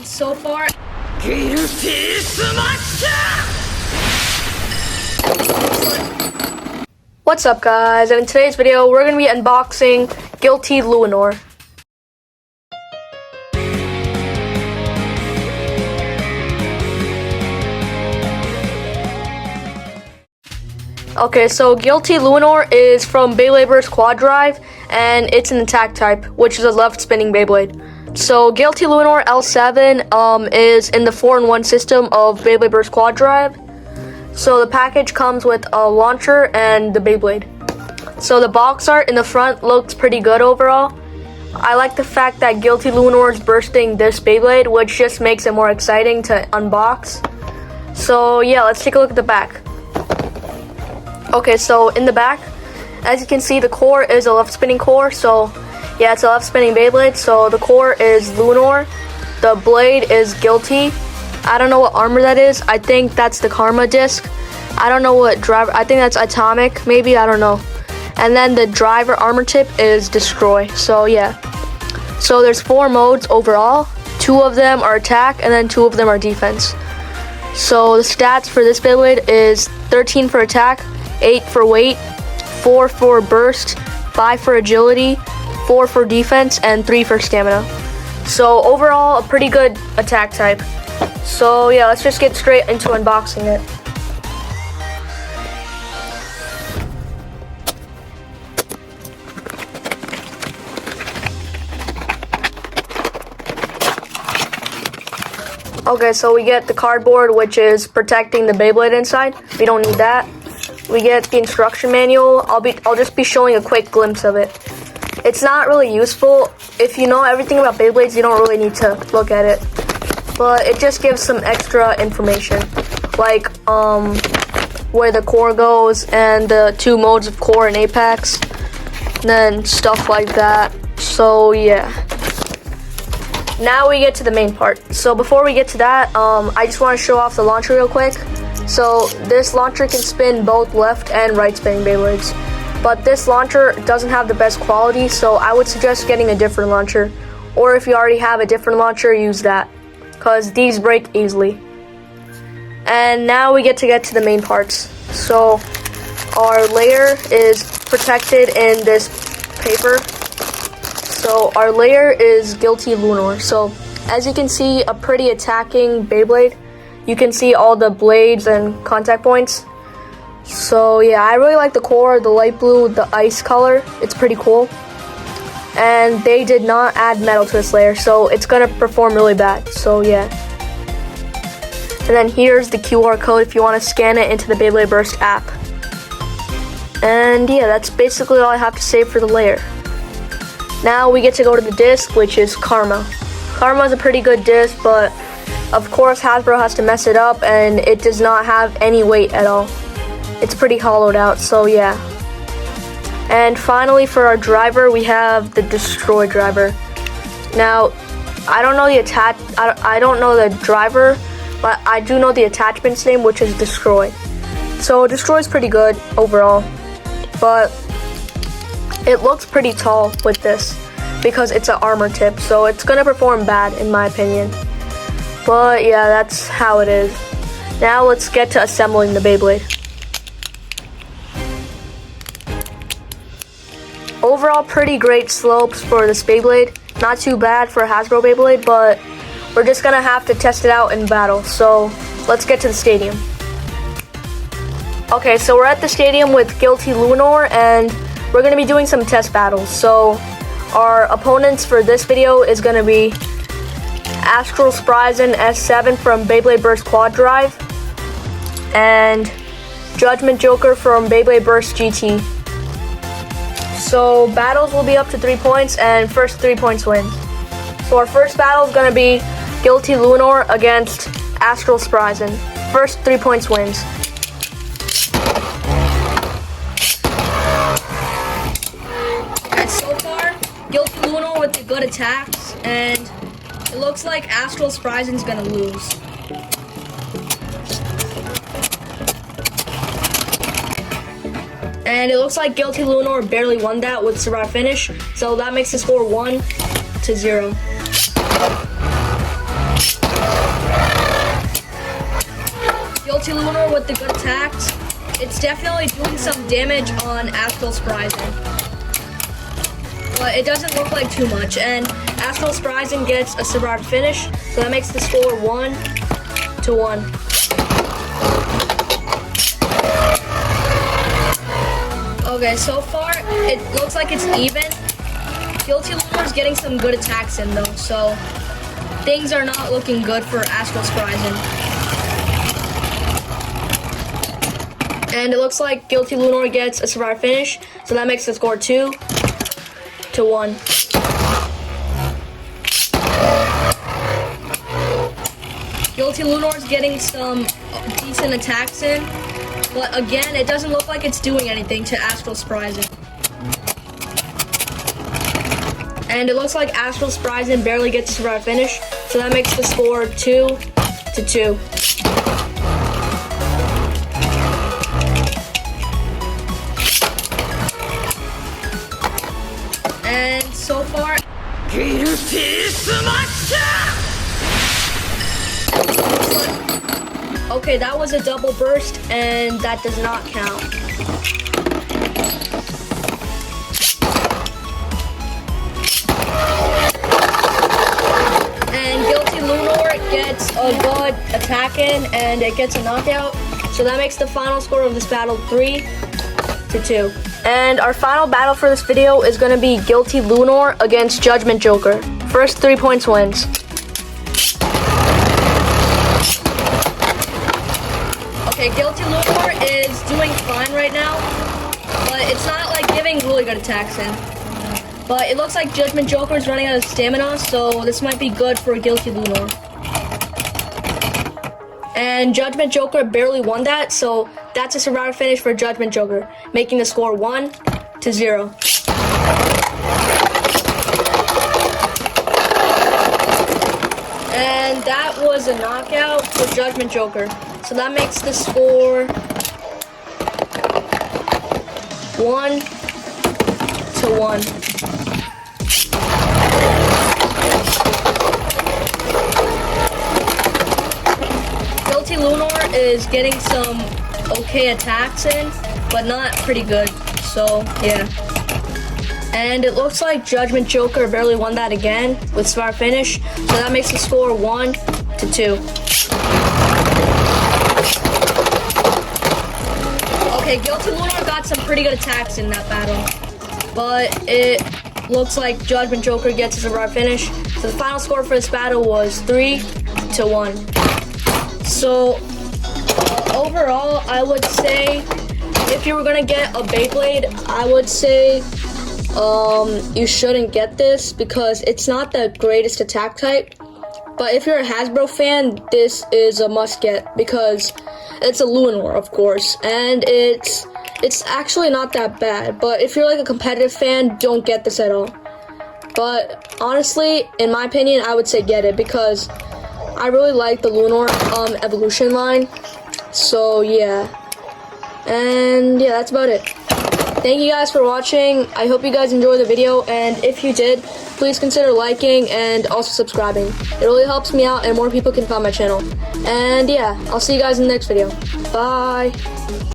so far. What's up, guys? And in today's video, we're going to be unboxing Guilty Luinor. Okay, so Guilty Luinor is from beybladeburstquaddrive, and it's an attack type, which is a left spinning Beyblade. So Guilty Luinor L7 is in the 4-in-1 system of beybladeburstquaddrive. So the package comes with a launcher and the Beyblade. So the box art in the front looks pretty good overall. I like the fact that Guilty Luinor is bursting this Beyblade, which just makes it more exciting to unbox. So yeah, let's take a look at the back. Okay, so in the back, as you can see, the core is a left spinning core. So yeah, it's a left spinning Beyblade. So the core is Luinor, the blade is Guilty. I don't know what armor that is. I think that's the Karma disc. I don't know what driver. I think that's Atomic, maybe. I don't know. And then the driver armor tip is Destroy. So yeah. So there's 4 modes overall. 2 of them are attack, and then 2 of them are defense. So the stats for this Beyblade is 13 for attack, 8 for weight, 4 for burst, 5 for agility, 4 for defense, and 3 for stamina. So overall, a pretty good attack type. So yeah, let's just get straight into unboxing it. Okay, so we get the cardboard, which is protecting the Beyblade inside. We don't need that. We get the instruction manual. I'll just be showing a quick glimpse of it. It's not really useful. If you know everything about Beyblades, you don't really need to look at it. But it just gives some extra information, like where the core goes and the 2 modes of core and apex, and then stuff like that. So yeah. Now we get to the main part. So before we get to that, I just want to show off the launcher real quick. So this launcher can spin both left and right spinning Beyblades. But this launcher doesn't have the best quality, so I would suggest getting a different launcher. Or if you already have a different launcher, use that, because these break easily. And now we get to the main parts. So our layer is protected in this paper. So our layer is Guilty Luinor. So as you can see, a pretty attacking Beyblade. You can see all the blades and contact points. So yeah, I really like the core, the light blue, the ice color. It's pretty cool. And they did not add metal to this layer, so it's gonna perform really bad. So yeah. And then here's the QR code if you want to scan it into the Beyblade Burst app. And yeah, that's basically all I have to say for the layer. Now we get to go to the disc, which is Karma. Karma is a pretty good disc, but of course Hasbro has to mess it up, and it does not have any weight at all. It's pretty hollowed out, so yeah. And finally, for our driver, we have the Destroy driver. Now, I don't know I don't know the driver, but I do know the attachment's name, which is Destroy. So Destroy is pretty good overall, but it looks pretty tall with this because it's an armor tip, so it's gonna perform bad in my opinion. But yeah, that's how it is. Now let's get to assembling the Beyblade. Overall, pretty great slopes for this Beyblade. Not too bad for a Hasbro Beyblade, but we're just gonna have to test it out in battle. So let's get to the stadium. Okay, so we're at the stadium with Guilty Luinor, and we're gonna be doing some test battles. So our opponents for this video is gonna be Astral Spryzen S7 from beybladeburstquaddrive and Judgment Joker from Beyblade Burst GT. So battles will be up to 3 points, and first 3 points wins. So our first battle is going to be Guilty Luinor against Astral Spryzen. First 3 points wins. And so far, Guilty Luinor with the good attacks, and it looks like Astral Spryzen's going to lose. And it looks like Guilty Luinor barely won that with survive finish, so that makes the score 1-0. Guilty Luinor with the good attacks. It's definitely doing some damage on Astral Spryzen. But it doesn't look like too much. And Astral Spryzen gets a survived finish. So that makes the score 1-1. Okay, so far it looks like it's even. Guilty Luinor is getting some good attacks in though, so things are not looking good for Astral Spryzen. And it looks like Guilty Luinor gets a survived finish, so that makes the score 2-1. Guilty Luinor is getting some decent attacks in, but again, it doesn't look like it's doing anything to Astral Spryzen. And it looks like Astral Spryzen barely gets a survived finish, so that makes the score 2-2. And so far, okay, that was a double burst, and that does not count. And Guilty Luinor gets a good attack in, and it gets a knockout. So that makes the final score of this battle 3-2. And our final battle for this video is going to be Guilty Luinor against Judgment Joker. First 3 points wins. Okay, Guilty Luinor is doing fine right now, but it's not like giving really good attacks in. But it looks like Judgment Joker is running out of stamina, so this might be good for Guilty Luinor. And Judgment Joker barely won that, so that's a survivor finish for Judgment Joker, making the score 1-0. And that was a knockout for Judgment Joker. So that makes the score 1-1. Guilty Luinor is getting some okay attacks in, but not pretty good. So yeah. And it looks like Judgment Joker barely won that again with survivor finish. So that makes the score 1-2. Okay, Guilty Luinor got some pretty good attacks in that battle, but it looks like Judgment Joker gets a survivor finish. So the final score for this battle was 3-1. So overall, I would say if you were gonna get a Beyblade, I would say you shouldn't get this because it's not the greatest attack type. But if you're a Hasbro fan, this is a must get because it's a Luinor, of course, and it's actually not that bad. But if you're like a competitive fan, don't get this at all. But honestly, in my opinion, I would say get it because I really like the Luinor evolution line. So yeah, and yeah, that's about it. Thank you guys for watching. I hope you guys enjoyed the video, and if you did, please consider liking and also subscribing. It really helps me out and more people can find my channel. And yeah, I'll see you guys in the next video. Bye.